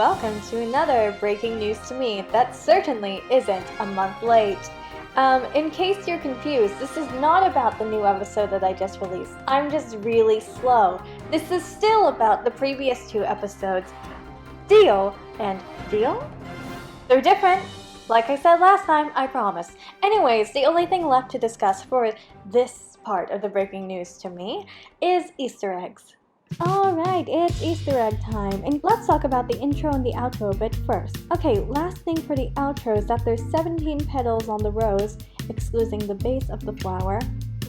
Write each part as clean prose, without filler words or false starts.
welcome to another Breaking News to Me that certainly isn't a month late. In case you're confused, this is not about the new episode that I just released. I'm just really slow. This is still about the previous two episodes, Deal and Deal? They're different. Like I said last time, I promise. Anyways, the only thing left to discuss for this part of the Breaking News to Me is Easter eggs. Alright, it's Easter egg time, and let's talk about the intro and the outro a bit first. Okay, last thing for the outro is that there's 17 petals on the rose, excluding the base of the flower.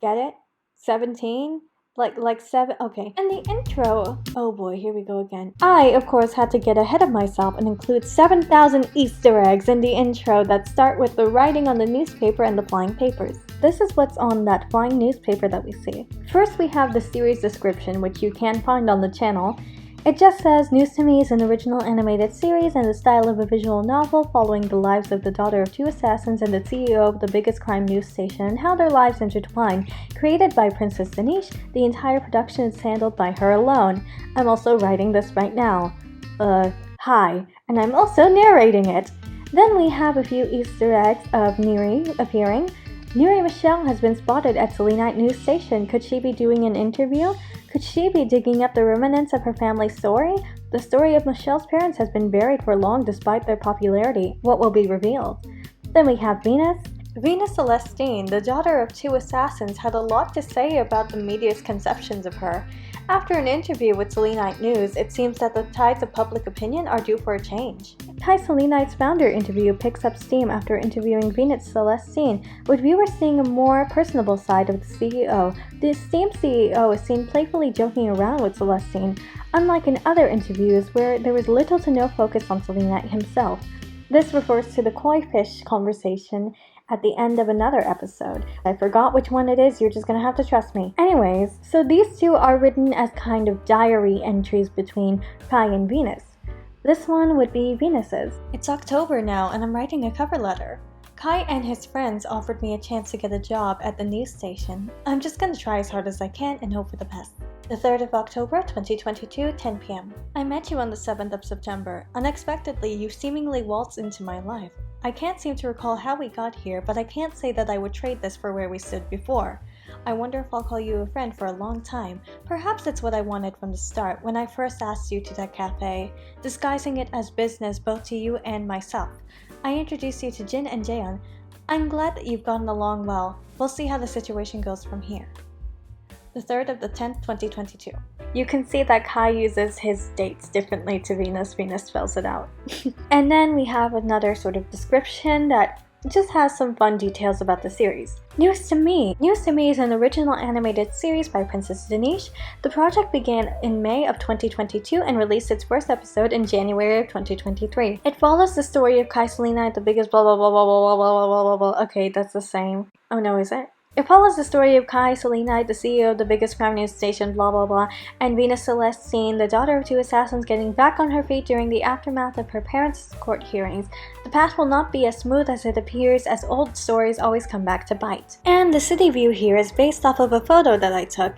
Get it? 17? Like 7? Okay. And the intro, oh boy, here we go again. I, of course, had to get ahead of myself and include 7,000 Easter eggs in the intro that start with the writing on the newspaper and the flying papers. This is what's on that flying newspaper that we see. First, we have the series description, which you can find on the channel. It just says, News to Me is an original animated series in the style of a visual novel following the lives of the daughter of two assassins and the CEO of the biggest crime news station and how their lives intertwine. Created by Princess Denise, the entire production is handled by her alone. I'm also writing this right now. Hi. And I'm also narrating it. Then we have a few Easter eggs of Neri appearing. Neri Michelle has been spotted at Selenite News Station. Could she be doing an interview? Could she be digging up the remnants of her family's story? The story of Michelle's parents has been buried for long despite their popularity. What will be revealed? Then we have Venus. Venus Celestine, the daughter of two assassins, had a lot to say about the media's conceptions of her. After an interview with Selenite News, it seems that the tides of public opinion are due for a change. Kai Selenite's founder interview picks up steam after interviewing Venus Celestine, with viewers seeing a more personable side of the CEO. The esteemed CEO is seen playfully joking around with Celestine, unlike in other interviews where there was little to no focus on Selenite himself. This refers to the koi fish conversation at the end of another episode. I forgot which one it is, you're just gonna have to trust me. Anyways, so these two are written as kind of diary entries between Kai and Venus. This one would be Venus's. It's October now and I'm writing a cover letter. Kai and his friends offered me a chance to get a job at the news station. I'm just gonna try as hard as I can and hope for the best. The 3rd of October, 2022, 10 p.m. I met you on the 7th of September. Unexpectedly, you seemingly waltzed into my life. I can't seem to recall how we got here, but I can't say that I would trade this for where we stood before. I wonder if I'll call you a friend for a long time. Perhaps it's what I wanted from the start when I first asked you to that cafe, disguising it as business both to you and myself. I introduced you to Jin and Jaeon. I'm glad that you've gotten along well. We'll see how the situation goes from here. The 3rd of the 10th, 2022. You can see that Kai uses his dates differently to Venus. Venus spells it out. And then we have another sort of description that just has some fun details about the series. News to Me. News to Me is an original animated series by Princess Denise. The project began in May of 2022 and released its first episode in January of 2023. It follows the story of Kai Selenite, the biggest blah blah blah blah blah blah blah blah blah. Okay, that's the same. Oh no, is it? It follows the story of Kai Selenite, the CEO of the biggest crime news station, blah blah blah, and Venus Celestine, the daughter of two assassins, getting back on her feet during the aftermath of her parents' court hearings. The path will not be as smooth as it appears, as old stories always come back to bite. And the city view here is based off of a photo that I took.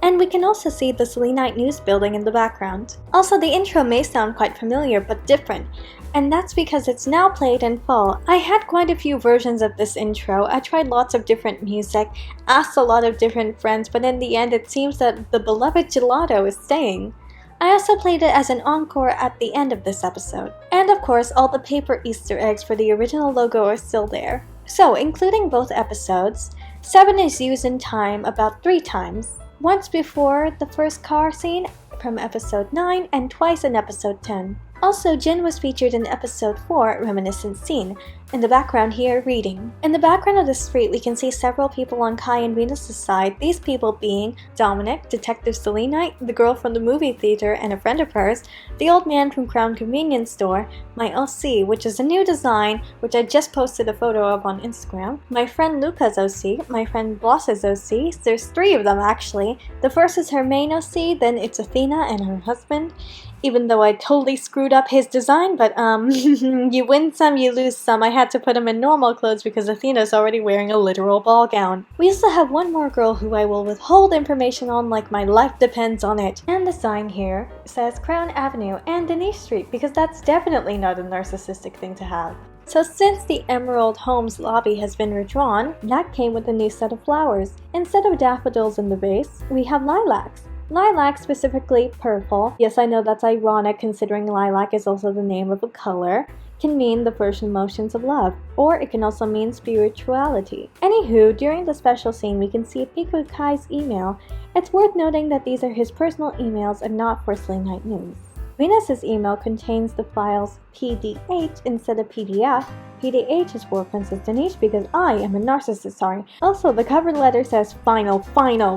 And we can also see the Selenite News building in the background. Also, the intro may sound quite familiar, but different. And that's because it's now played in full. I had quite a few versions of this intro. I tried lots of different music, asked a lot of different friends, but in the end it seems that the beloved gelato is staying. I also played it as an encore at the end of this episode. And of course, all the paper Easter eggs for the original logo are still there. So, including both episodes, 7 is used in time about 3 times. Once before the first car scene from episode 9 and twice in episode 10. Also, Jin was featured in episode 4, Reminiscent scene, in the background here reading. In the background of the street, we can see several people on Kai and Venus' side, these people being Dominic, Detective Selenite, the girl from the movie theater and a friend of hers, the old man from Crown Convenience Store, my OC, which is a new design, which I just posted a photo of on Instagram, my friend Luca's OC, my friend Bloss's OC, there's 3 of them actually. The first is her main OC, then it's Athena and her husband, even though I totally screwed up his design, but you win some, you lose some. I had to put him in normal clothes because Athena's already wearing a literal ball gown. We also have one more girl who I will withhold information on like my life depends on it. And the sign here says Crown Avenue and Denise Street because that's definitely not a narcissistic thing to have. So since the Emerald Homes lobby has been redrawn, that came with a new set of flowers. Instead of daffodils in the vase, we have lilacs. Lilac, specifically purple, yes I know that's ironic considering lilac is also the name of a color, can mean the first emotions of love, or it can also mean spirituality. Anywho, during the special scene we can see a peek of Kai's email. It's worth noting that these are his personal emails and not for Slay Night News. Venus's email contains the files PDH instead of PDF. PDH is for Princess Denise because I am a narcissist, sorry. Also, the cover letter says final,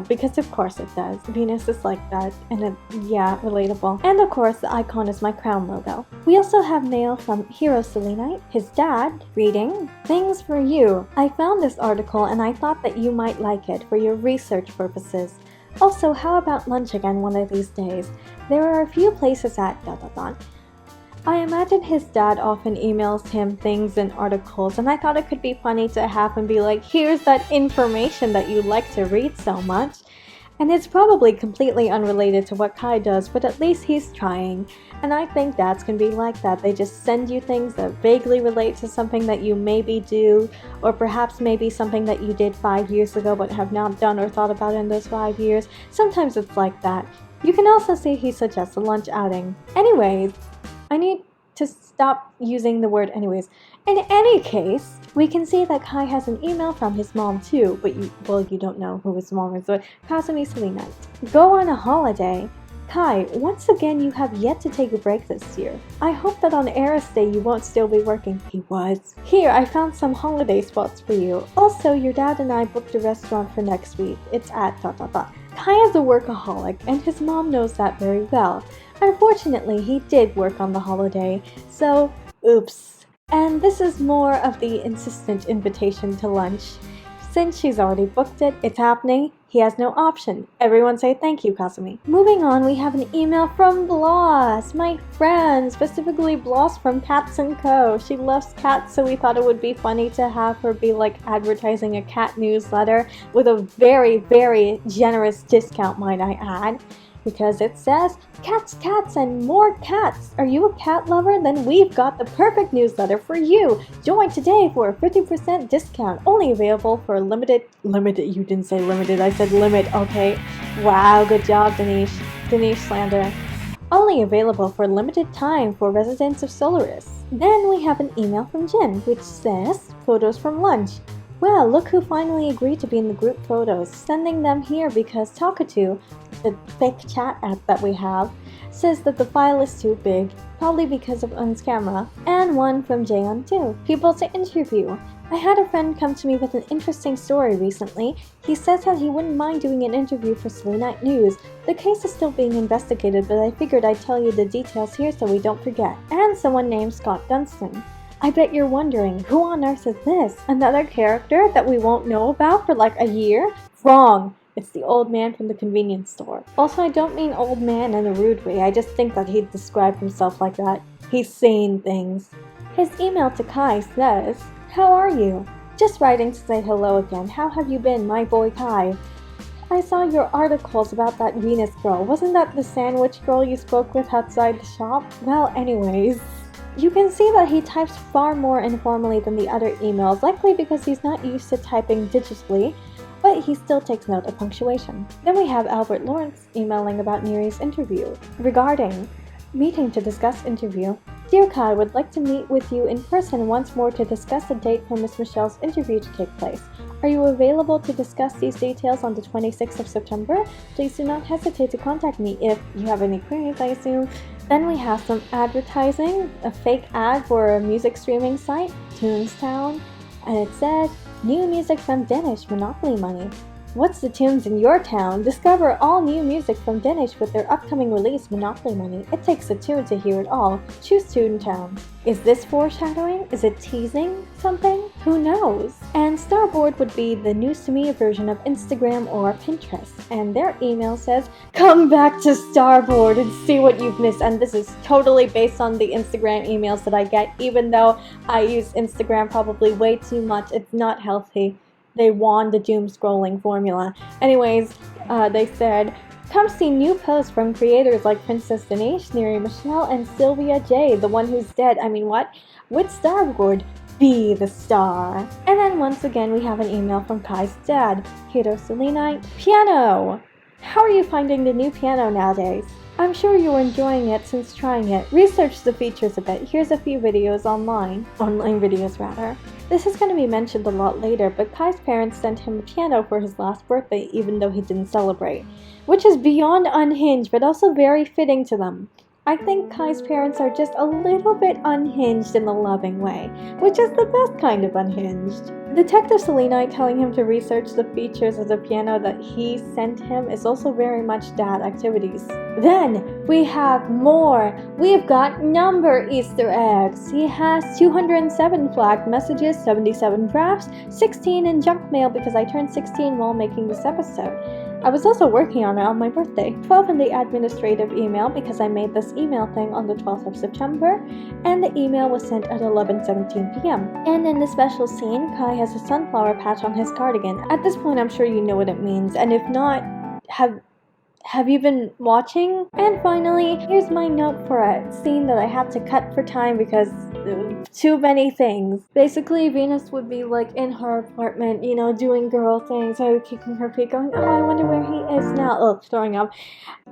because of course it does. Venus is like that, and yeah, relatable. And of course, the icon is my crown logo. We also have mail from Hero Selenite, his dad, reading, "Things for you. I found this article and I thought that you might like it for your research purposes. Also, how about lunch again one of these days? There are a few places at ... I imagine his dad often emails him things and articles, and I thought it could be funny to have him be like, here's that information that you like to read so much. And it's probably completely unrelated to what Kai does, but at least he's trying. And I think dads can be like that. They just send you things that vaguely relate to something that you maybe do, or perhaps maybe something that you did 5 years ago but have not done or thought about in those 5 years. Sometimes it's like that. You can also see he suggests a lunch outing. Anyways, I need to stop using the word anyways. In any case, we can see that Kai has an email from his mom too, but you don't know who his mom is, but Kasumi Selenite. Go on a holiday. Kai, once again you have yet to take a break this year. I hope that on Eris Day you won't still be working. He was. Here, I found some holiday spots for you. Also, your dad and I booked a restaurant for next week. It's at ... Kai is a workaholic, and his mom knows that very well. Unfortunately, he did work on the holiday, so oops. And this is more of the insistent invitation to lunch. Since she's already booked it, it's happening. He has no option. Everyone say thank you, Kasumi. Moving on, we have an email from Bloss, my friend, specifically Bloss from Cats & Co. She loves cats, so we thought it would be funny to have her be like advertising a cat newsletter with a very, very generous discount, might I add. Because it says, cats, and more cats. Are you a cat lover? Then we've got the perfect newsletter for you. Join today for a 50% discount. Only available for limited, you didn't say limited, I said limit, okay. Wow, good job, Denise slander. Only available for limited time for residents of Solaris. Then we have an email from Jin, which says, photos from lunch. Well, look who finally agreed to be in the group photos. Sending them here because Talkatoo, the fake chat app that we have, says that the file is too big, probably because of Un's camera. And one from Jaeon too. People to interview. I had a friend come to me with an interesting story recently. He says that he wouldn't mind doing an interview for Slay Night News. The case is still being investigated, but I figured I'd tell you the details here so we don't forget. And someone named Scott Dunstan. I bet you're wondering, who on earth is this? Another character that we won't know about for like a year? Wrong! It's the old man from the convenience store. Also, I don't mean old man in a rude way, I just think that he'd describe himself like that. He's saying things. His email to Kai says, how are you? Just writing to say hello again. How have you been, my boy Kai? I saw your articles about that Venus girl. Wasn't that the sandwich girl you spoke with outside the shop? Well, anyways. You can see that he types far more informally than the other emails, likely because he's not used to typing digitally, but he still takes note of punctuation. Then we have Albert Lawrence emailing about Neri's interview. Regarding meeting to discuss interview, Dear Kai, would like to meet with you in person once more to discuss a date for Miss Michelle's interview to take place. Are you available to discuss these details on the 26th of September? Please do not hesitate to contact me if you have any queries, I assume. Then we have some advertising, a fake ad for a music streaming site, Toonstown, and it said, new music from Danish Monopoly Money. What's the tunes in your town? Discover all new music from Dinesh with their upcoming release, Monopoly Money. It takes a tune to hear it all. Choose Toontown. Is this foreshadowing? Is it teasing something? Who knows? And Starboard would be the News to Me version of Instagram or Pinterest. And their email says, come back to Starboard and see what you've missed. And this is totally based on the Instagram emails that I get, even though I use Instagram probably way too much. It's not healthy. They won the doom scrolling formula. Anyways, they said, come see new posts from creators like Princess Dinesh, Neri Michelle, and Sylvia J, the one who's dead. I mean, what? With Starboard, be the star. And then once again, we have an email from Kai's dad, Hiro Selenite. Piano! How are you finding the new piano nowadays? I'm sure you're enjoying it since trying it. Research the features a bit. Here's a few videos online videos rather. This is going to be mentioned a lot later, but Kai's parents sent him a piano for his last birthday even though he didn't celebrate, which is beyond unhinged but also very fitting to them. I think Kai's parents are just a little bit unhinged in a loving way, which is the best kind of unhinged. Detective Selenite telling him to research the features of the piano that he sent him is also very much dad activities. Then we have more. We've got number Easter eggs. He has 207 flagged messages, 77 drafts, 16 in junk mail because I turned 16 while making this episode. I was also working on it on my birthday. 12 in the administrative email because I made this email thing on the 12th of September, and the email was sent at 11:17 p.m. And in the special scene, Kai has a sunflower patch on his cardigan. At this point, I'm sure you know what it means, and if not, have you been watching? And finally, here's my note for a scene that I had to cut for time because too many things. Basically, Venus would be like in her apartment, you know, doing girl things, so kicking her feet, going, oh, I wonder where he is now. Oh, throwing up.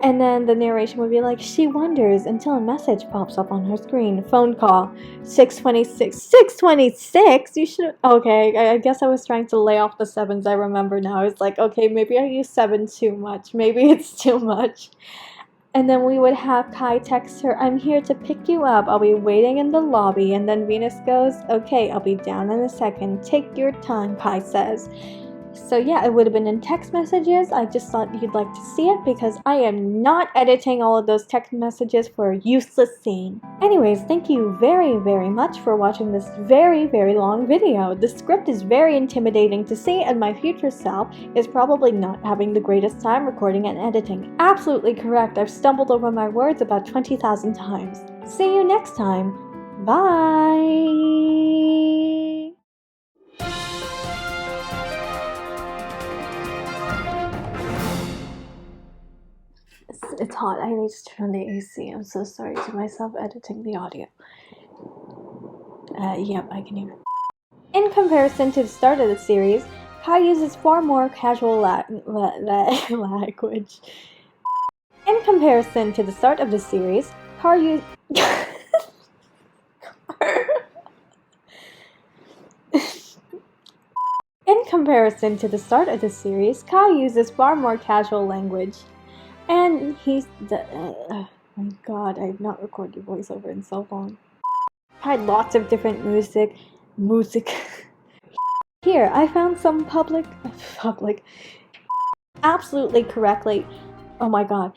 And then the narration would be like, she wonders until a message pops up on her screen. Phone call. 626. 626? You should. Okay, I guess I was trying to lay off the sevens. I remember now. I was like, okay, maybe I use 7 too much. Maybe it's too much. And then we would have Kai text her, I'm here to pick you up. I'll be waiting in the lobby. And then Venus goes, okay, I'll be down in a second. Take your time, Kai says. So yeah, it would have been in text messages. I just thought you'd like to see it because I am not editing all of those text messages for a useless scene. Anyways, thank you very, very much for watching this very, very long video. The script is very intimidating to see, and my future self is probably not having the greatest time recording and editing. Absolutely correct. I've stumbled over my words about 20,000 times. See you next time. Bye! It's hot. I need to turn on the AC. I'm so sorry to myself editing the audio. Yep, I can hear. In comparison to the start of the series, Kai uses far more casual language. In comparison to the start of the series, Kai uses... In comparison to the start of the series, Kai uses far more casual language. And he's the... my god, I have not recorded voiceover in so long. Tried lots of different music. Here, I found some public... absolutely correctly... oh my god.